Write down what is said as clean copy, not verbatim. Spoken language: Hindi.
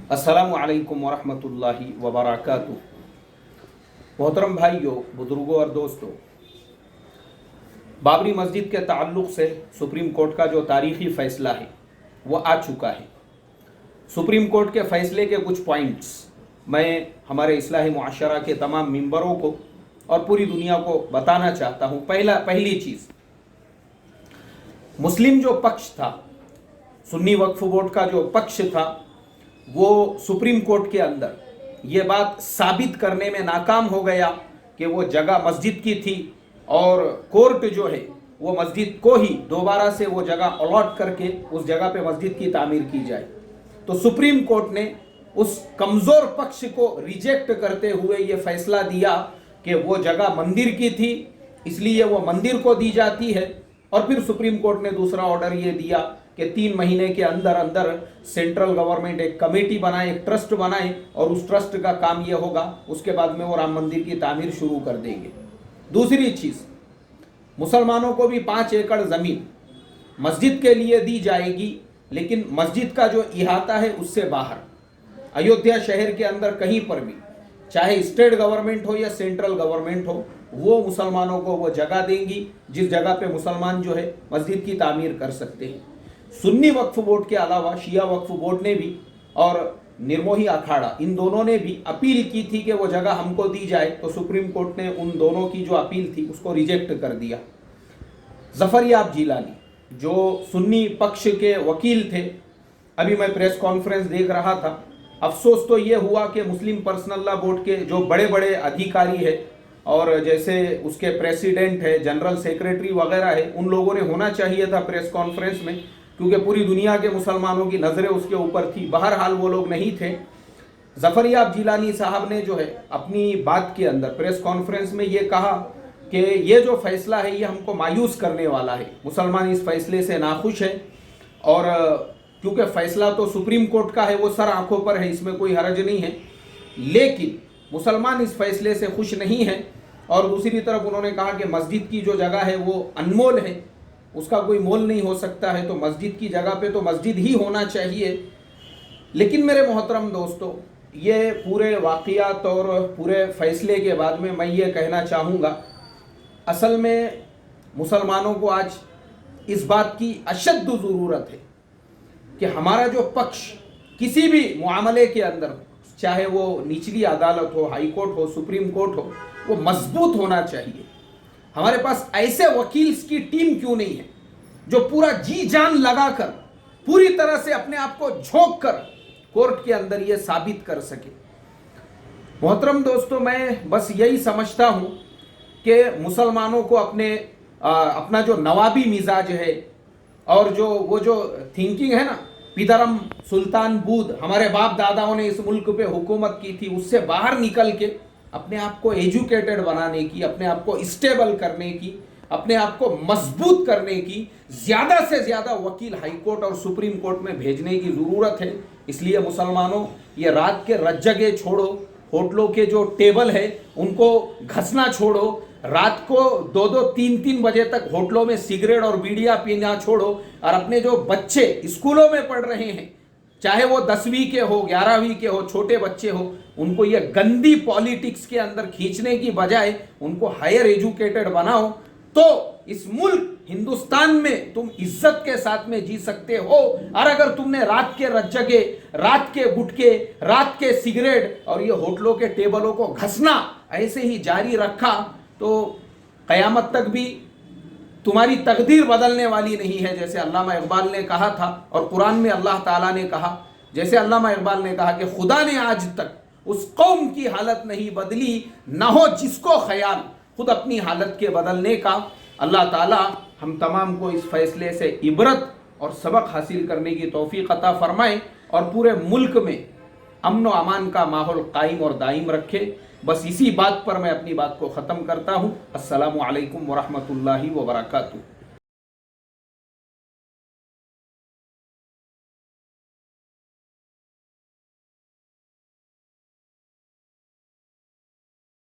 अस्सलामु अलैकुम वरहमतुल्लाहि वबरकातुहू। मोहतरम भाइयों, बुजुर्गों और दोस्तों, बाबरी मस्जिद के ताल्लुक़ से सुप्रीम कोर्ट का जो तारीख़ी फ़ैसला है वो आ चुका है। सुप्रीम कोर्ट के फ़ैसले के कुछ पॉइंट्स मैं हमारे इस्लाही मुआशरा के तमाम मेंबरों को और पूरी दुनिया को बताना चाहता हूँ। पहली चीज़, मुस्लिम जो पक्ष था, सुन्नी वक्फ बोर्ड का जो पक्ष था, वो सुप्रीम कोर्ट के अंदर ये बात साबित करने में नाकाम हो गया कि वो जगह मस्जिद की थी और कोर्ट जो है वो मस्जिद को ही दोबारा से वो जगह अलॉट करके उस जगह पे मस्जिद की तामीर की जाए। तो सुप्रीम कोर्ट ने उस कमज़ोर पक्ष को रिजेक्ट करते हुए ये फैसला दिया कि वो जगह मंदिर की थी, इसलिए वो मंदिर को दी जाती है। और फिर सुप्रीम कोर्ट ने दूसरा ऑर्डर ये दिया कि 3 महीने के अंदर अंदर सेंट्रल गवर्नमेंट एक कमेटी बनाए, एक ट्रस्ट बनाए और उस ट्रस्ट का काम ये होगा, उसके बाद में वो राम मंदिर की तामीर शुरू कर देंगे। दूसरी चीज़, मुसलमानों को भी 5 एकड़ ज़मीन मस्जिद के लिए दी जाएगी, लेकिन मस्जिद का जो इहाता है उससे बाहर अयोध्या शहर के अंदर कहीं पर भी, चाहे स्टेट गवर्नमेंट हो या सेंट्रल गवर्नमेंट हो, वो मुसलमानों को वो जगह देंगी जिस जगह पे मुसलमान जो है मस्जिद की तामीर कर सकते हैं। सुन्नी वक्फ बोर्ड के अलावा शिया वक्फ बोर्ड ने भी और निर्मोही अखाड़ा, इन दोनों ने भी अपील की थी कि वो जगह हमको दी जाए, तो सुप्रीम कोर्ट ने उन दोनों की जो अपील थी उसको रिजेक्ट कर दिया। ज़फ़रयाब जिलानी जो सुन्नी पक्ष के वकील थे, अभी मैं प्रेस कॉन्फ्रेंस देख रहा था, अफसोस तो ये हुआ कि मुस्लिम पर्सनल लॉ बोर्ड के जो बड़े बड़े अधिकारी है और जैसे उसके प्रेसिडेंट है, जनरल सेक्रेटरी वगैरह है, उन लोगों ने होना चाहिए था प्रेस कॉन्फ्रेंस में, क्योंकि पूरी दुनिया के मुसलमानों की नज़रें उसके ऊपर थी। बहरहाल वो लोग नहीं थे। ज़फ़रयाब जिलानी साहब ने जो है अपनी बात के अंदर प्रेस कॉन्फ्रेंस में ये कहा कि ये जो फैसला है ये हमको मायूस करने वाला है, मुसलमान इस फैसले से नाखुश है और क्योंकि फैसला तो सुप्रीम कोर्ट का है, वो सर आंखों पर है, इसमें कोई हर्ज नहीं है, लेकिन मुसलमान इस फैसले से खुश नहीं है। और दूसरी तरफ उन्होंने कहा कि मस्जिद की जो जगह है वो अनमोल है, उसका कोई मोल नहीं हो सकता है, तो मस्जिद की जगह पे तो मस्जिद ही होना चाहिए। लेकिन मेरे मोहतरम दोस्तों, ये पूरे वाक़ियात और पूरे फैसले के बाद में मैं ये कहना चाहूँगा, असल में मुसलमानों को आज इस बात की अशद ज़रूरत है कि हमारा जो पक्ष किसी भी मामले के अंदर, चाहे वो निचली अदालत हो, हाई कोर्ट हो, सुप्रीम कोर्ट हो, वो मजबूत होना चाहिए। हमारे पास ऐसे वकील की टीम क्यों नहीं है जो पूरा जी जान लगाकर पूरी तरह से अपने आप को झोंक कर कोर्ट के अंदर ये साबित कर सके। मोहतरम दोस्तों, मैं बस यही समझता हूँ कि मुसलमानों को अपना जो नवाबी मिजाज है और वो जो थिंकिंग है ना, पिदरम सुल्तान बूद, हमारे बाप दादाओं ने इस मुल्क पे हुकूमत की थी, उससे बाहर निकल के अपने आप को एजुकेटेड बनाने की, अपने आप को स्टेबल करने की, अपने आप को मजबूत करने की ज़्यादा से ज़्यादा वकील हाई कोर्ट और सुप्रीम कोर्ट में भेजने की ज़रूरत है। इसलिए मुसलमानों, ये रात के रज्जगे छोड़ो, होटलों के जो टेबल है उनको घसना छोड़ो, रात को 2-2, 3-3 बजे तक होटलों में सिगरेट और बीड़ियाँ पीना छोड़ो और अपने जो बच्चे स्कूलों में पढ़ रहे हैं, चाहे वो 10वीं के हो, 11वीं के हो, छोटे बच्चे हो, उनको ये गंदी पॉलिटिक्स के अंदर खींचने की बजाय उनको हायर एजुकेटेड बनाओ, तो इस मुल्क हिंदुस्तान में तुम इज्जत के साथ में जी सकते हो। और अगर तुमने रात के रज्जगे, रात के गुटके, रात के सिगरेट और ये होटलों के टेबलों को घसना ऐसे ही जारी रखा तो क़यामत तक भी तुम्हारी तकदीर बदलने वाली नहीं है। जैसे अल्लामा इकबाल ने कहा था और कुरान में अल्लाह ताला ने कहा, जैसे अल्लामा इकबाल ने कहा कि खुदा ने आज तक उस कौम की हालत नहीं बदली, ना हो जिसको ख्याल खुद अपनी हालत के बदलने का। अल्लाह ताला हम तमाम को इस फैसले से इबरत और सबक हासिल करने की तौफीक अता फरमाए और पूरे मुल्क में अमन व अमान का माहौल कायम और दायम रखे। बस इसी बात पर मैं अपनी बात को ख़त्म करता हूँ। अस्सलामु अलैकुम वरहमतुल्लाहि वबरकातुहू।